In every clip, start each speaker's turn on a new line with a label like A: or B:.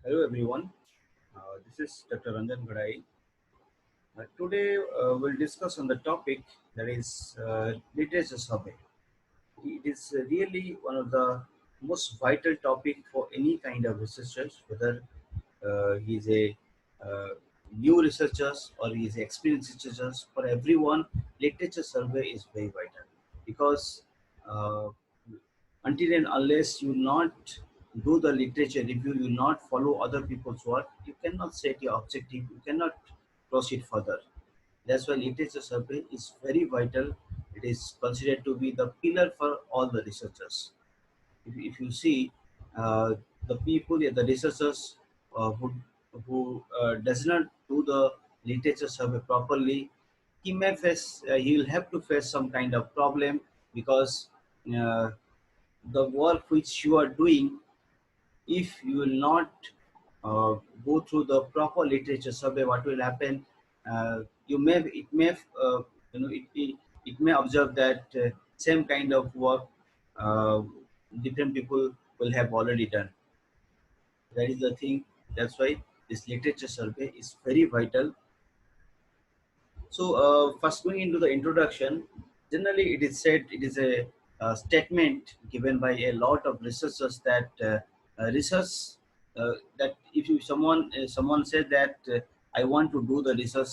A: Hello everyone, this is Dr. Ranjan Gadai. Today we'll discuss on the topic that is literature survey. It is really one of the most vital topic for any kind of researchers, whether he is a uh, new researchers or he is experienced researchers. For everyone, literature survey is very vital because uh, until and unless you not do the literature review, you not follow other people's work, you cannot set your objective, you cannot proceed further. That's why literature survey is very vital. It is considered to be the pillar for all the researchers. If you see the people, yeah, the researchers who does not do the literature survey properly, he will have to face some kind of problem because uh, the work which you are doing, if you will not uh, go through the proper literature survey, what will happen? You may it may you know it may observe that same kind of work uh, different people will have already done. That is the thing. That's why this literature survey is very vital. So, first going into the introduction, generally it is said it is a statement given by a lot of researchers that research that if you someone said that I want to do the research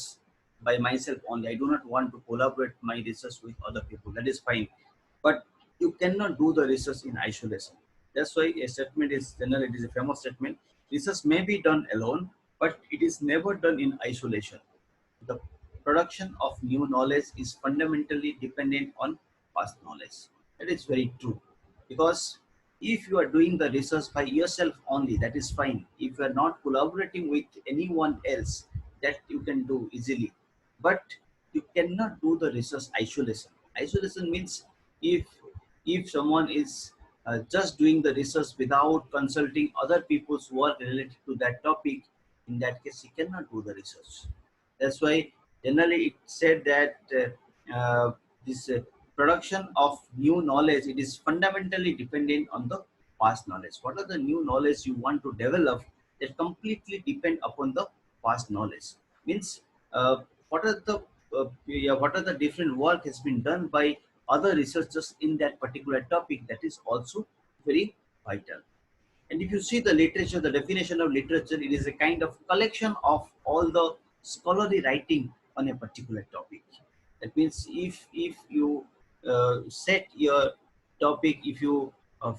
A: by myself only, I do not want to collaborate my research with other people. That is fine, but you cannot do the research in isolation. That's why a statement is generally it is a famous statement. Research may be done alone, but it is never done in isolation. The production of new knowledge is fundamentally dependent on past knowledge. That is very true. Because if you are doing the research by yourself only, that is fine. If you are not collaborating with anyone else, that you can do easily. But you cannot do the research isolation. Isolation means if if someone is just doing the research without consulting other people's work related to that topic, in that case, he cannot do the research. That's why generally it said that this production of new knowledge, it is fundamentally dependent on the past knowledge. What are the new knowledge you want to develop that completely depend upon the past knowledge? Means what are the what are the different work has been done by other researchers in that particular topic, that is also very vital. And if you see the literature, the definition of literature, it is a kind of collection of all the scholarly writing on a particular topic. That means if you set your topic, if you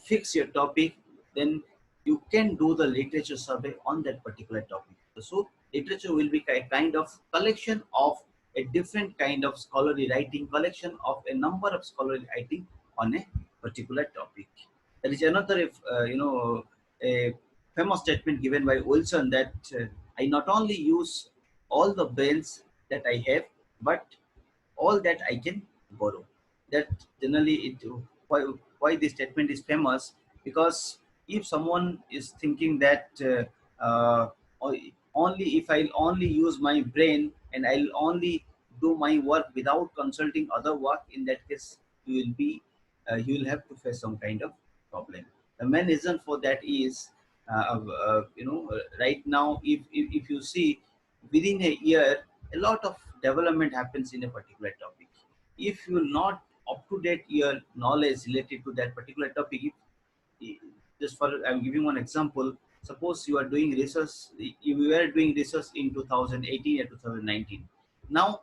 A: fix your topic, then you can do the literature survey on that particular topic. So literature will be a kind of collection of a different kind of scholarly writing, collection of a number of scholarly writing on a particular topic. There is another, a famous statement given by Wilson that I not only use all the brains that I have, but all that I can borrow. That generally why, why this statement is famous, because if someone is thinking that o- only if I'll only use my brain and I'll only do my work without consulting other work, in that case you will have to face some kind of problem. The main reason for that is right now if you see within a year a lot of development happens in a particular topic. If you will not up to date your knowledge related to that particular topic, just for I'm giving one example. Suppose you are doing research, you were doing research in 2018 or 2019. Now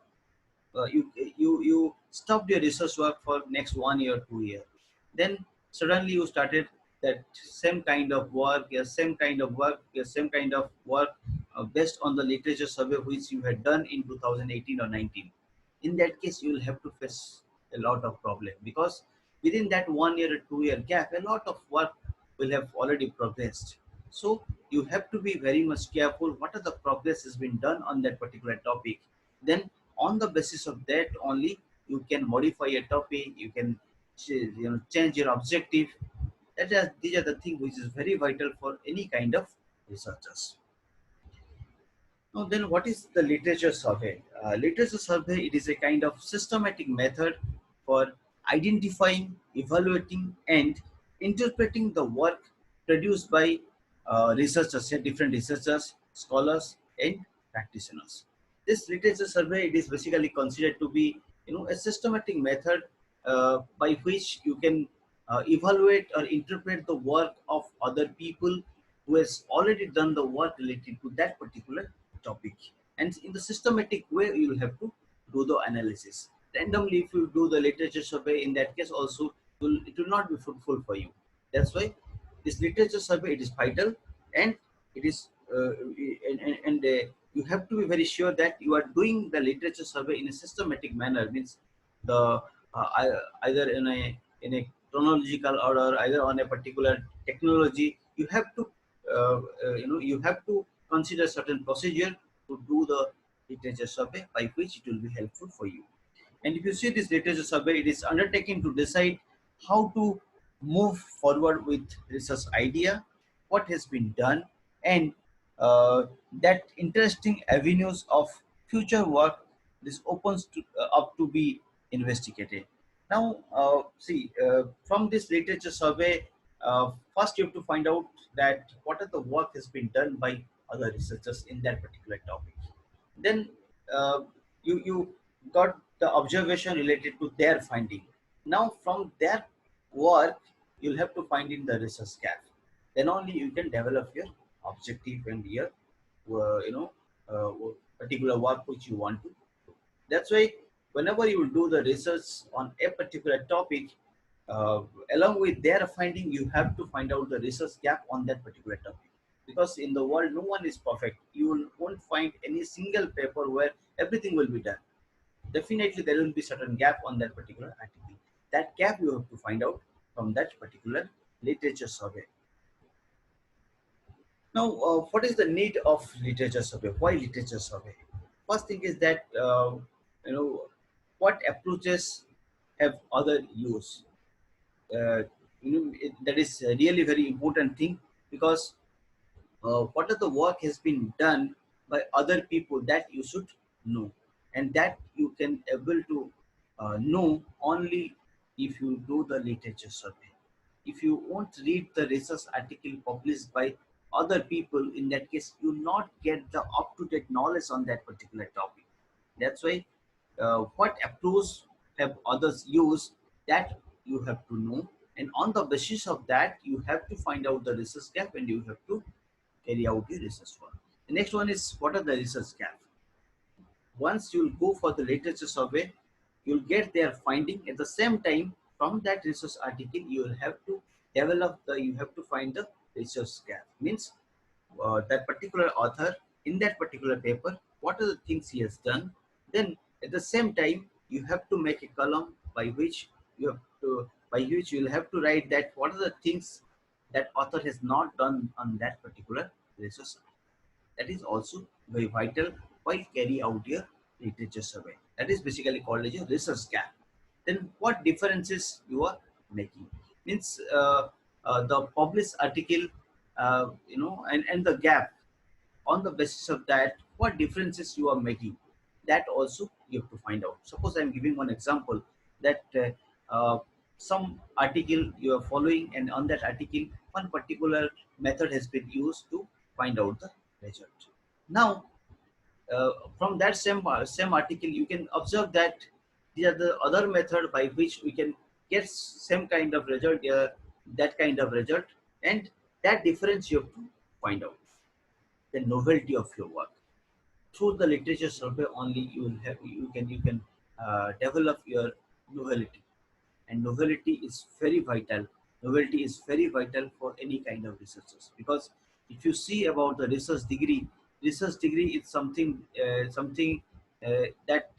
A: you stopped your research work for next 1 year, 2 year. Then suddenly you started that same kind of work, your same kind of work based on the literature survey which you had done in 2018 or 19. In that case, you will have to face a lot of problem, because within that 1 year or 2 year gap, a lot of work will have already progressed. So you have to be very much careful what are the progress has been done on that particular topic. Then on the basis of that only you can modify a topic, you can change your objective. These are the things which is very vital for any kind of researchers. Now then, what is the literature survey? Literature survey, it is a kind of systematic method for identifying, evaluating and interpreting the work produced by researchers, different researchers, scholars, and practitioners. This literature survey, it is basically considered to be, a systematic method by which you can evaluate or interpret the work of other people who has already done the work related to that particular topic. And in the systematic way, you will have to do the analysis. Randomly, if you do the literature survey, in that case also, it will not be fruitful for you. That's why this literature survey, it is vital, and it is you have to be very sure that you are doing the literature survey in a systematic manner. Means the either in a chronological order, either on a particular technology. You have to you have to consider certain procedure to do the literature survey, by which it will be helpful for you. And if you see this literature survey, it is undertaking to decide how to move forward with research idea, what has been done, and that interesting avenues of future work this opens up to be investigated. Now, from this literature survey, first you have to find out that what are the work has been done by other researchers in that particular topic. Then uh, you got the observation related to their finding. Now from their work, you'll have to find in the research gap. Then only you can develop your objective and your uh, particular work which you want to do. That's why whenever you do the research on a particular topic, uh, along with their finding, you have to find out the research gap on that particular topic. Because in the world, no one is perfect. Won't find any single paper where everything will be done. Definitely, there will be certain gap on that particular article. That gap you have to find out from that particular literature survey. Now, what is the need of literature survey? Why literature survey? First thing is that you know what approaches have other use. Uh, that is a really very important thing, because what are the work has been done by other people that you should know, and that you can able to know only if you do the literature survey. If you won't read the research article published by other people, in that case you not get the up-to-date knowledge on that particular topic. That's why what approach have others used, that you have to know, and on the basis of that you have to find out the research gap, and you have to carry out the research work. The next one is, what are the research gap? Once you'll go for the literature survey, you'll get their finding. At the same time, from that research article, you will have to you have to find the research gap. Means that particular author in that particular paper, what are the things he has done. Then at the same time, you have to make a column by which you'll have to write that what are the things that author has not done on that particular research. That is also very vital while carry out your literature survey. That is basically called as a research gap. Then what differences you are making? Means the published article, and the gap. On the basis of that, what differences you are making, that also you have to find out. Suppose I'm giving one example, that some article you are following, and on that article one particular method has been used to find out the result. Now from that same article, you can observe that these are the other method by which we can get same kind of result, that kind of result, and that difference you have to find out. The novelty of your work, through the literature survey only, you can develop your novelty. And novelty is very vital. Novelty is very vital for any kind of researchers, because if you see about the research degree is something that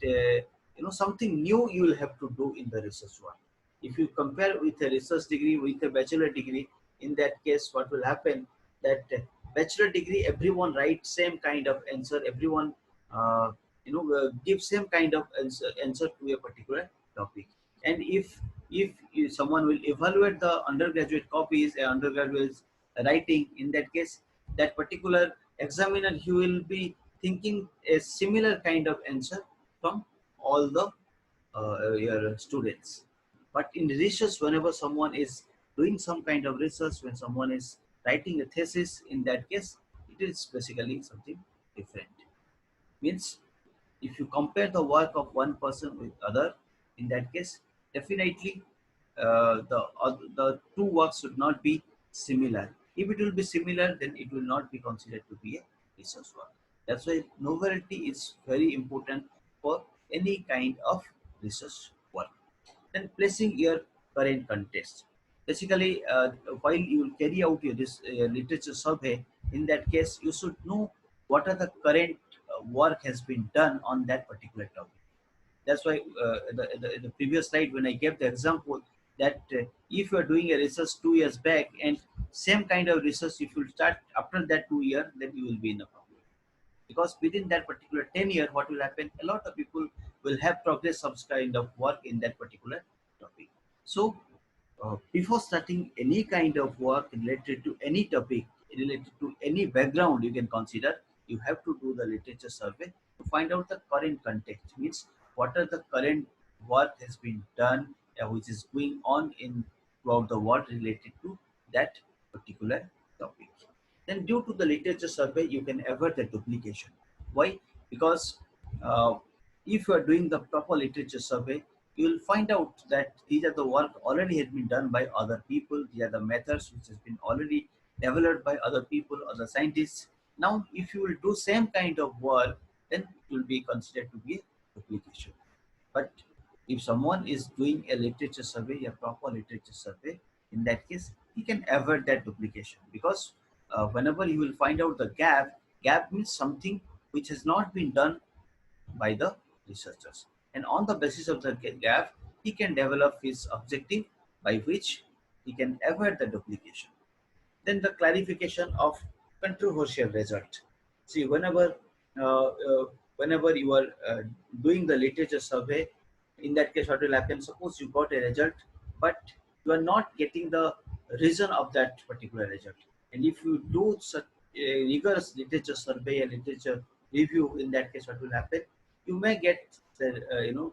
A: something new you will have to do in the research work. If you compare with a research degree with a bachelor degree, in that case what will happen, that bachelor degree everyone writes same kind of answer, everyone give same kind of answer to a particular topic. And if someone will evaluate the undergraduate copies, undergraduates writing, in that case that particular examiner, he will be thinking a similar kind of answer from all the your students. But in research, whenever someone is doing some kind of research, when someone is writing a thesis, in that case, it is basically something different. Means if you compare the work of one person with other, in that case, definitely the two works should not be similar. If it will be similar, then it will not be considered to be a research work. That's why novelty is very important for any kind of research work. Then placing your current context. Basically, while you will carry out your this literature survey, in that case, you should know what are the current work has been done on that particular topic. That's why the previous slide, when I gave the example that if you are doing a research 2 years back and same kind of research, if you start after that 2 year, then you will be in a problem. Because within that particular 10 year, what will happen? A lot of people will have progress some kind of work in that particular topic. So before starting any kind of work related to any topic, related to any background, you can consider, you have to do the literature survey to find out the current context. Means what are the current work has been done, which is going on in throughout the world related to that particular topic. Then due to the literature survey, you can avoid the duplication. Why? Because uh, if you are doing the proper literature survey, you will find out that these are the work already has been done by other people. These are the methods which has been already developed by other people, other scientists. Now, if you will do same kind of work, then it will be considered to be a duplication. But if someone is doing a literature survey, a proper literature survey, in that case, he can avoid that duplication because whenever you will find out the gap means something which has not been done by the researchers. And on the basis of the gap, he can develop his objective by which he can avoid the duplication. Then the clarification of controversial result. See, whenever you are doing the literature survey, in that case, what will happen? Suppose you got a result, but you are not getting the reason of that particular result. And if you do such a rigorous literature survey and literature review, in that case, what will happen? You may get the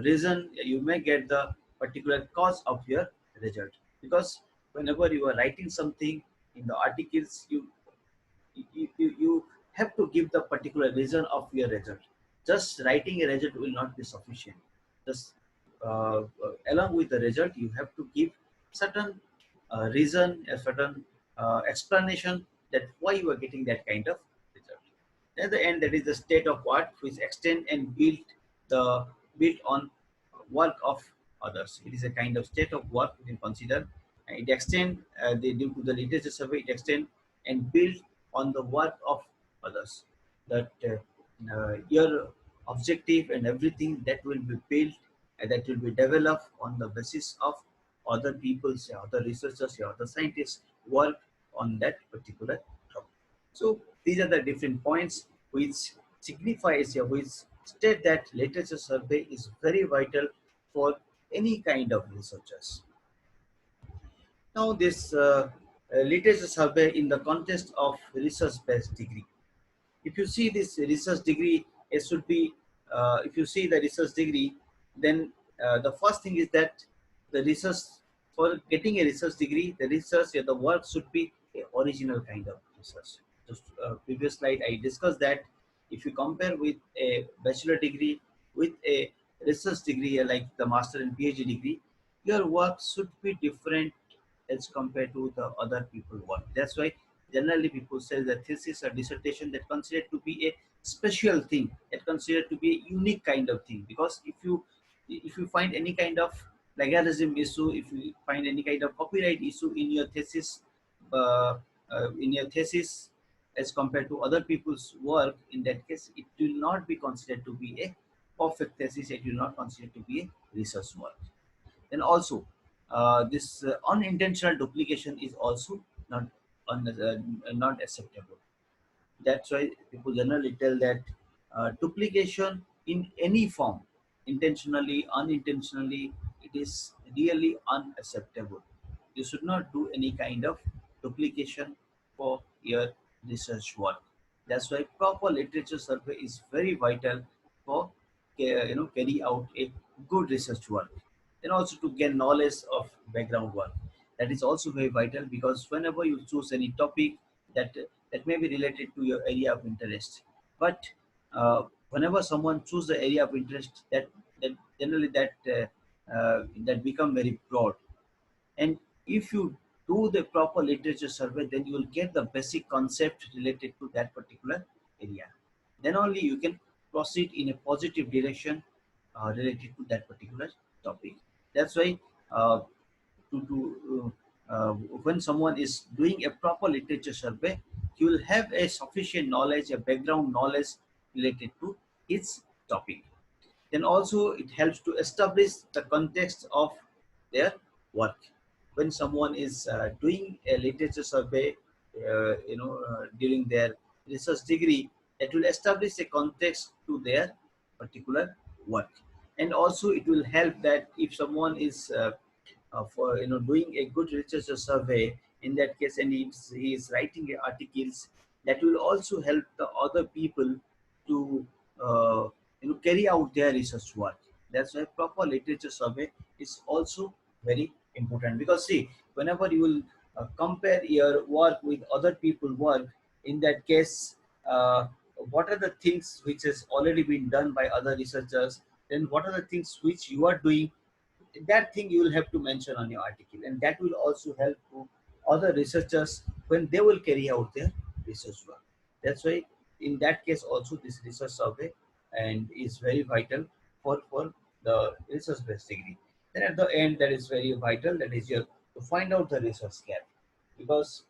A: reason. You may get the particular cause of your result, because whenever you are writing something in the articles, you have to give the particular reason of your result. Just writing a result will not be sufficient. Just along with the result, you have to give certain reason, a certain explanation that why you are getting that kind of result. At the end, that is the state of art which extend and the built on work of others. It is a kind of state of work we can consider. It extend due to the literature survey. It extend and build on the work of others. That your objective and everything that will be built and that will be developed on the basis of other people's, other researchers, other scientists work on that particular topic. So these are the different points which signifies here, which state that literature survey is very vital for any kind of researchers. Now this literature survey in the context of research-based degree. If you see this research degree, it should be, if you see the research degree, then the first thing is that the research, for getting a research degree, the research, the work should be a original kind of research. Just previous slide, I discussed that if you compare with a bachelor degree with a research degree like the master and PhD degree, your work should be different as compared to the other people work. That's why generally people say that thesis or dissertation that considered to be a special thing, that considered to be a unique kind of thing. Because if you find any kind of plagiarism issue, if you find any kind of copyright issue uh, in your thesis as compared to other people's work, in that case, it will not be considered to be a perfect thesis. It will not considered to be a research work. Then also, this unintentional duplication is also not not acceptable. That's why people generally tell that duplication in any form, intentionally, unintentionally, it is really unacceptable. You should not do any kind of duplication for your research work. That's why proper literature survey is very vital for carry out a good research work. Then also to gain knowledge of background work. That is also very vital, because whenever you choose any topic that that may be related to your area of interest, but whenever someone choose the area of interest, that generally that become very broad. And if you do the proper literature survey, then you will get the basic concept related to that particular area. Then only you can proceed in a positive direction related to that particular topic. That's why uh, when someone is doing a proper literature survey, he will have a sufficient knowledge, a background knowledge related to its topic. Then also it helps to establish the context of their work. When someone is doing a literature survey, during their research degree, it will establish a context to their particular work. And also it will help that if someone is for doing a good researcher survey in that case, and he is writing articles, that will also help the other people to uh, carry out their research work. That's why proper literature survey is also very important, because see, whenever you will compare your work with other people work, in that case, what are the things which has already been done by other researchers, then what are the things which you are doing, that thing you will have to mention on your article, and that will also help to other researchers when they will carry out their research work. That's why in that case also this research survey and is very vital for the research based degree. Then at the end, that is very vital, that is your to find out the research gap, because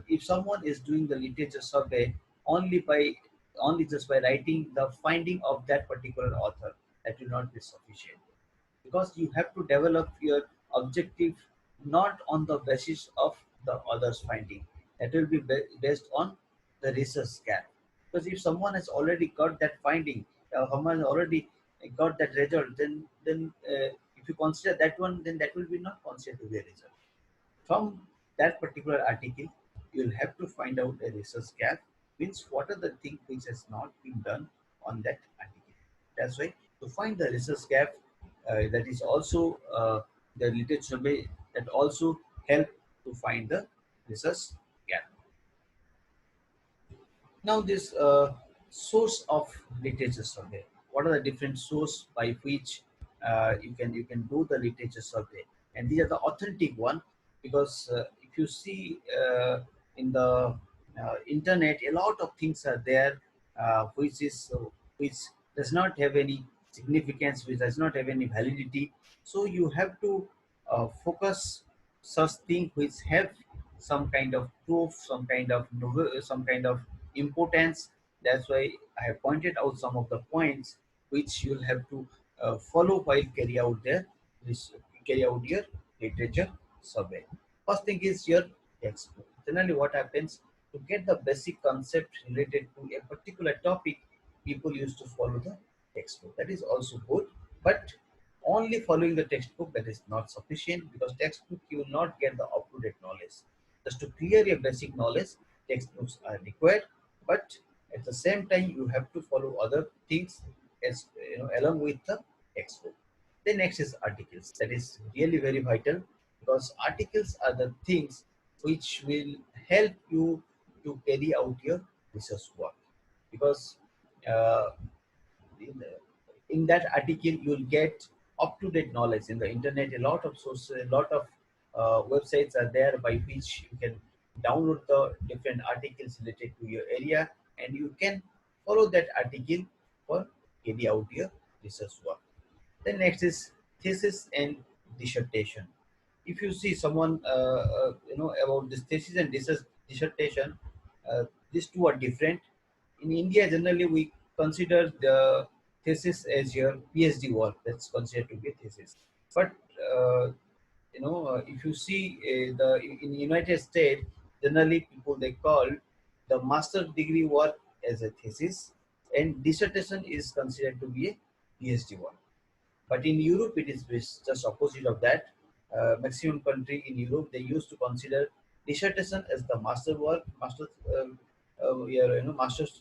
A: if someone is doing the literature survey only by only just by writing the finding of that particular author, that will not be sufficient, because you have to develop your objective not on the basis of the other's finding. That will be based on the research gap. Because if someone has already got that finding, someone has already got that result, then if you consider that one, then that will be not considered to be a result. From that particular article, you will have to find out a research gap, means what are the things which has not been done on that article. That's why to find the research gap, that is also the literature survey that also help to find the research gap. Now, this source of literature survey. What are the different source by which you can do the literature survey? And these are the authentic one, because if you see in the internet, a lot of things are there which does not have any significance, which does not have any validity. So you have to focus such things which have some kind of proof, some kind of importance. That's why I have pointed out some of the points which you'll have to follow while this, carry out your literature survey. First thing is your textbook. Generally, what happens, to get the basic concept related to a particular topic, people used to follow the textbook. That is also good, but only following the textbook, that is not sufficient, because textbook you will not get the up-to-date knowledge. Just to clear your basic knowledge, textbooks are required, but at the same time you have to follow other things as along with the textbook. The next is articles. That is really very vital, because articles are the things which will help you to carry out your research work. Because uh, in, in that article you will get up to date knowledge. In the internet, a lot of sources, a lot of websites are there by which you can download the different articles related to your area, and you can follow that article for carry out your research work. Then next is thesis and dissertation. If you see someone about this thesis and dissertation, these two are different. In India, generally we consider the thesis as your PhD work. That's considered to be a thesis. But uh, if you see the in the United States, generally people they call the master degree work as a thesis, and dissertation is considered to be a PhD work. But in Europe, it is just opposite of that. Maximum country in Europe, they used to consider dissertation as the master work, master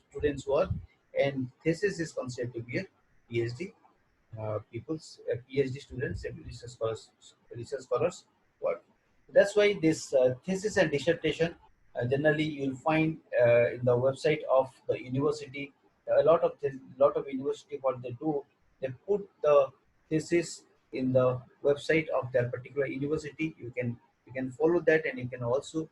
A: students' work, and thesis is considered to be a PhD PhD students and research scholars work. That's why this thesis and dissertation, generally you'll find in the website of the university. A lot of university, what they do, they put the thesis in the website of their particular university. You can follow that, and you can also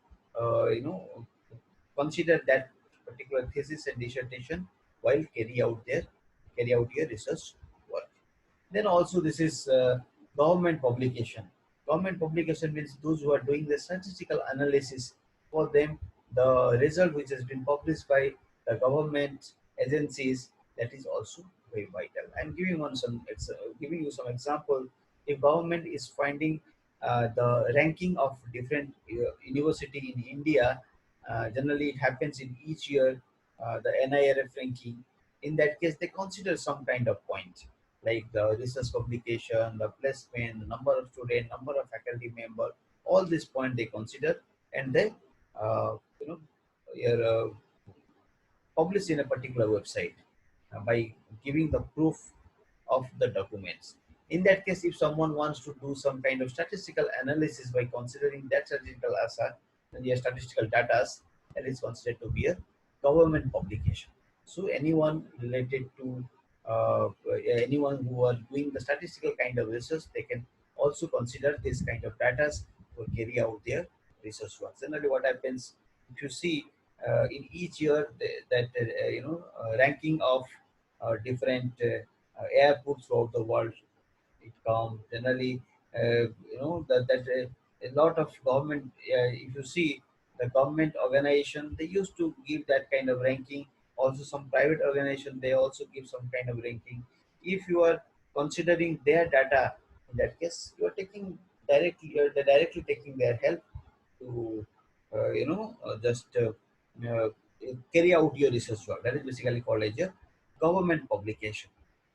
A: consider that particular thesis and dissertation while carry out your research work. Then also this is government publication. Government publication means those who are doing the statistical analysis. For them, the result which has been published by the government agencies, that is also very vital. I'm giving you some example. If government is finding the ranking of different university in India, generally it happens in each year, the NIRF ranking. In that case, they consider some kind of point like the research publication, the placement, the number of students, number of faculty member, all this point they consider, and they uh, you know your published in a particular website by giving the proof of the documents. In that case, if someone wants to do some kind of statistical analysis by considering that statistical asset, then your statistical data, that is considered to be a government publication. So anyone related to anyone who are doing the statistical kind of research, they can also consider this kind of data to carry out their research work. Generally, what happens, if you see in each year that ranking of different airports throughout the world, it comes generally, that a lot of government, if you see the government organization, they used to give that kind of ranking. Also some private organization, they also give some kind of ranking. If you are considering their data, in that case you are taking directly, they're directly taking their help to just carry out your research work. That is basically called as a government publication.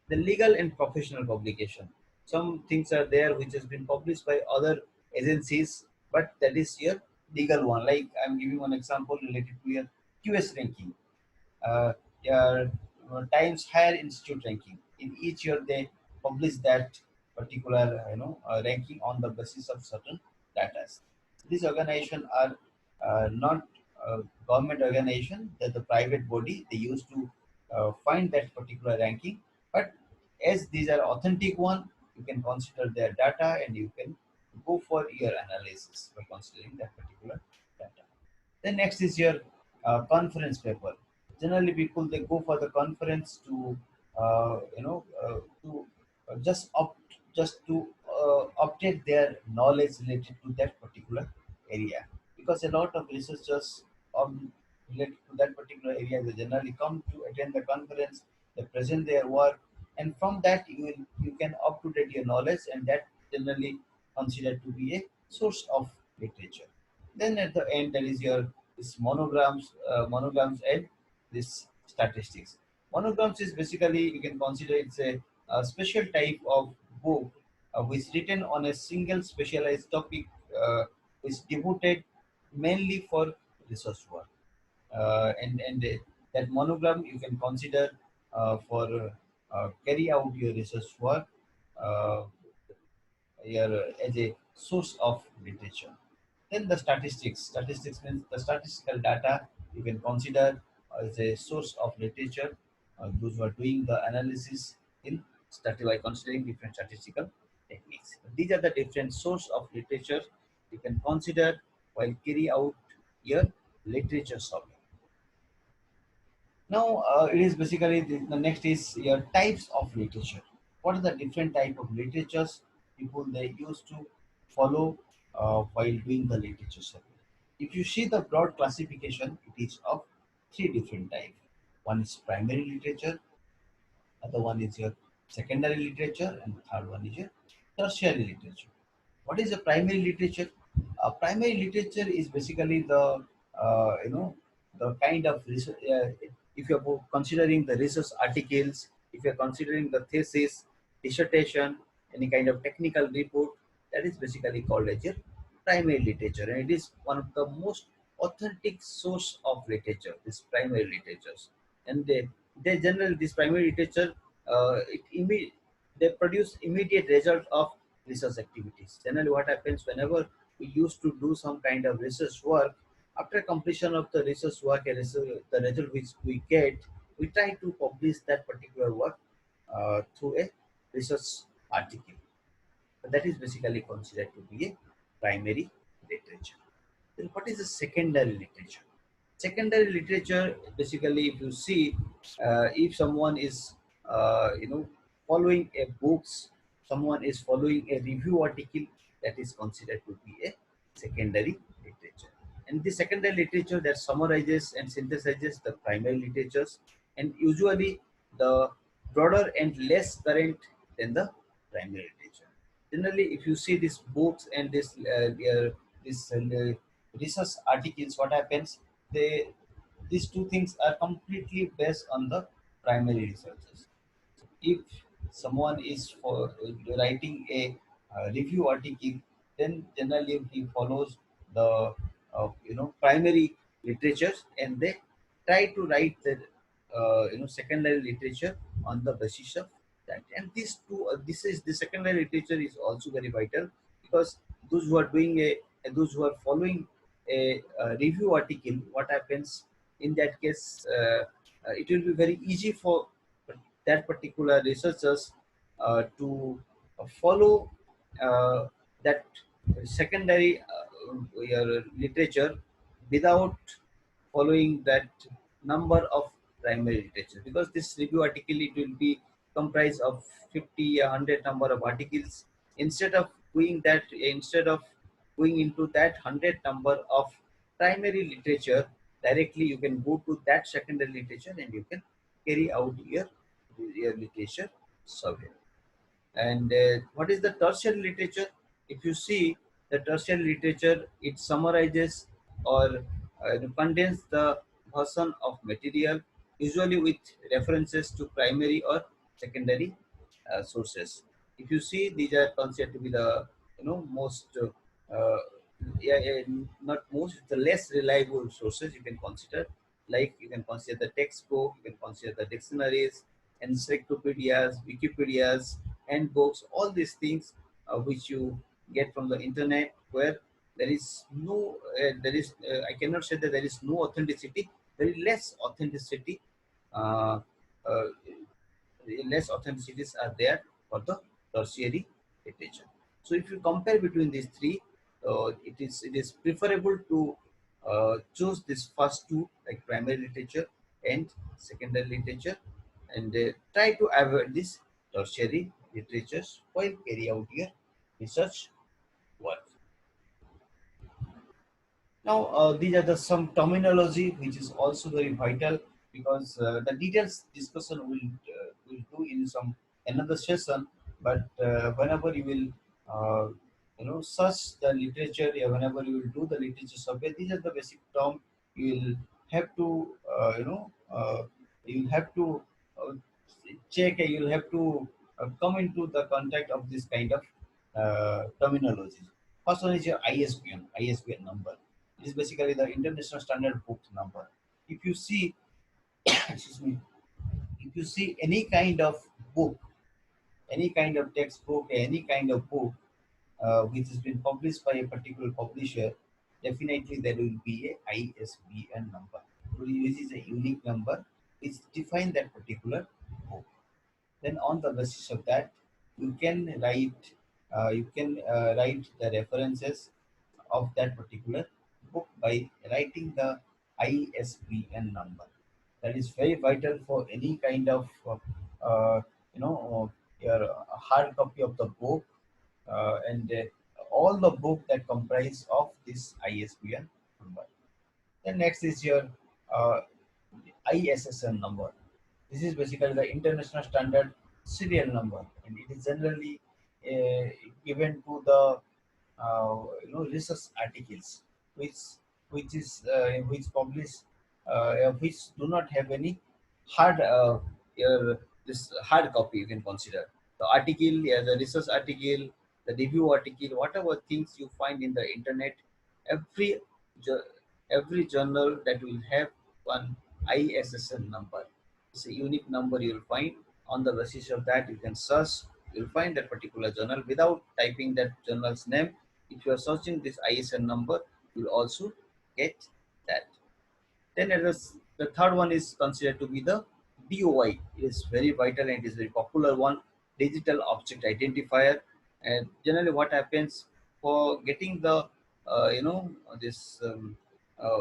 A: The legal and professional publication. Some things are there which has been published by other agencies, but that is your legal one. Like I'm giving one example related to your QS ranking, your Times Higher Institute ranking. In each year, they publish that particular ranking on the basis of certain data. These organizations are not government organization; that the private body. They used to find that particular ranking, but as these are authentic one, you can consider their data and you can go for your analysis by considering that particular data. Then next is your conference paper. Generally, people they go for the conference to just just to update their knowledge related to that particular area, because a lot of researchers related to that particular area, they generally come to attend the conference, they present their work, and from that you can up to date your knowledge, and that generally considered to be a source of literature. Then at the end, there is your this monograms and this statistics. Monograms is basically, you can consider it's a special type of book which is written on a single specialized topic, is devoted mainly for research work. And that monogram you can consider for carry out your research work, uh, as a source of literature. Then the statistics. Statistics means the statistical data you can consider as a source of literature. Those who are doing the analysis in by considering different statistical techniques. These are the different source of literature you can consider while carry out your literature survey. Now, it is basically the next is your types of literature. What are the different type of literatures people they used to follow while doing the literature survey? If you see the broad classification, it is of three different types. One is primary literature, other one is your secondary literature, and the third one is your tertiary literature. What is the primary literature? Primary literature is basically the the kind of research. If you're considering the research articles, if you're considering the thesis, dissertation, any kind of technical report, that is basically called as your primary literature, and it is one of the most authentic source of literature. This primary literatures, and they generally this primary literature, they produce immediate result of research activities. Generally, what happens whenever we used to do some kind of research work. After completion of the research work and the result which we get, we try to publish that particular work through a research article. That is basically considered to be a primary literature. Then what is the secondary literature? Secondary literature, basically, if you see, if someone is, following a books, someone is following a review article, that is considered to be a secondary literature. And the secondary literature that summarizes and synthesizes the primary literatures, and usually the broader and less current than the primary literature. Generally, if you see these books and this research articles, what happens? They These two things are completely based on the primary researches. If someone is for writing a review article, then generally he follows the primary literatures, and they try to write the secondary literature on the basis of that. And this is the secondary literature is also very vital, because those who are doing a those who are following a review article, what happens in that case? It will be very easy for that particular researchers to follow uh, that secondary literature without following that number of primary literature, because this review article, it will be comprised of 50 100 number of articles. Instead of going into that 100 number of primary literature directly, you can go to that secondary literature and you can carry out your literature survey. And what is the tertiary literature? If you see the tertiary literature, it summarizes or condenses the version of material, usually with references to primary or secondary sources. If you see, these are considered to be the most yeah, yeah, not most, the less reliable sources you can consider. Like, you can consider the textbook, you can consider the dictionaries, encyclopedias, Wikipedias, handbooks, all these things which you get from the internet, where I cannot say that there is no authenticity, very uh, uh, less authenticities are there for the tertiary literature. So if you compare between these three, it is preferable to choose this first two, like primary literature and secondary literature, and try to avoid this tertiary literatures while carry out your research work. Now, these are the some terminology which is also very vital, because the details discussion will do in some another session. But whenever you will search the literature, yeah, whenever you will do the literature survey, these are the basic term you will have to you will have to uh, check. You will have to come into the contact of this kind of terminology. First one is your ISBN number. It is basically the International Standard Book number. If you see, excuse me, if you see any kind of book, any kind of textbook, any kind of book which has been published by a particular publisher, definitely there will be a ISBN number, which is a unique number which define that particular book. Then on the basis of that, you can write the references of that particular book by writing the ISBN number. That is very vital for any kind of your hard copy of the book, and all the book that comprise of this ISBN number. Then next is your uh, ISSN number. This is basically the international standard serial number, and it is generally uh, given to the research articles which which publish which do not have any hard this hard copy. You can consider the article, yeah, the research article, the review article, whatever things you find in the internet. Every jour- every journal that will have one ISSN number. It's a unique number you'll find. On the basis of that, you can search. You'll find that particular journal without typing that journal's name. If you are searching this ISN number, you will also get that. Then the third one is considered to be the DOI. It is very vital and it is very popular one, digital object identifier. And generally, what happens for getting the this uh,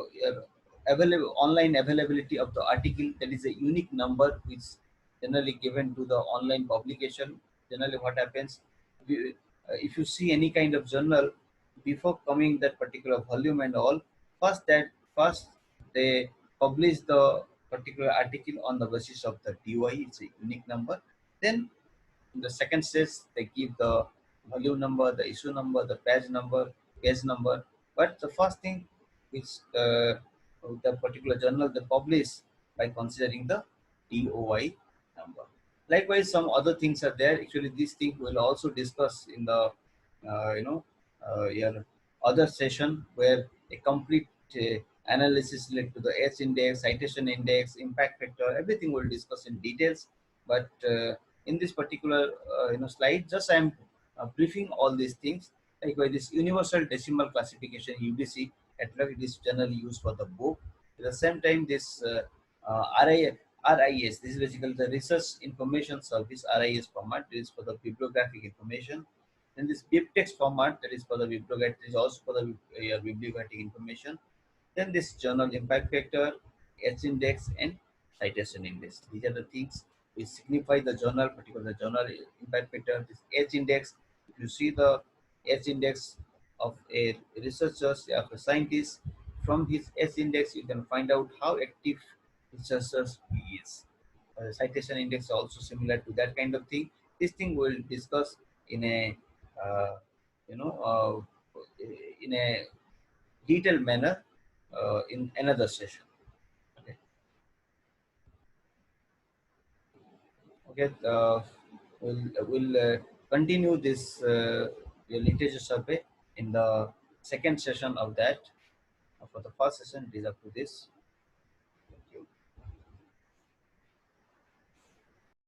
A: available online availability of the article, that is a unique number which generally given to the online publication. Generally, what happens, if you see any kind of journal before coming that particular volume and all, first they publish the particular article on the basis of the DOI, it's a unique number. Then in the second stage, they give the volume number, the issue number, the page number. But the first thing which the particular journal they publish by considering the DOI number. Likewise, some other things are there. Actually, these things we'll also discuss in the your other session, where a complete analysis related to the H index, citation index, impact factor, everything we'll discuss in details. But in this particular slide, just I'm briefing all these things. Like this universal decimal classification UDC, at least it is generally used for the book. At the same time, this RIS, this is basically the Research Information Service RIS format. This is for the bibliographic information. Then this BibTeX format, that is for the bibliographic, is also for the bibliographic information. Then this journal impact factor, H index, and citation index. These are the things which signify the journal, particular journal impact factor. This H index, if you see the H index of a researcher, of a scientist, from his H index, you can find out how active researchers he is. Citation index also similar to that kind of thing. This thing we'll discuss in a uh, you know in a detailed manner in another session. Okay, okay. We'll continue this literature survey in the second session of that. For the first session, it is up to this.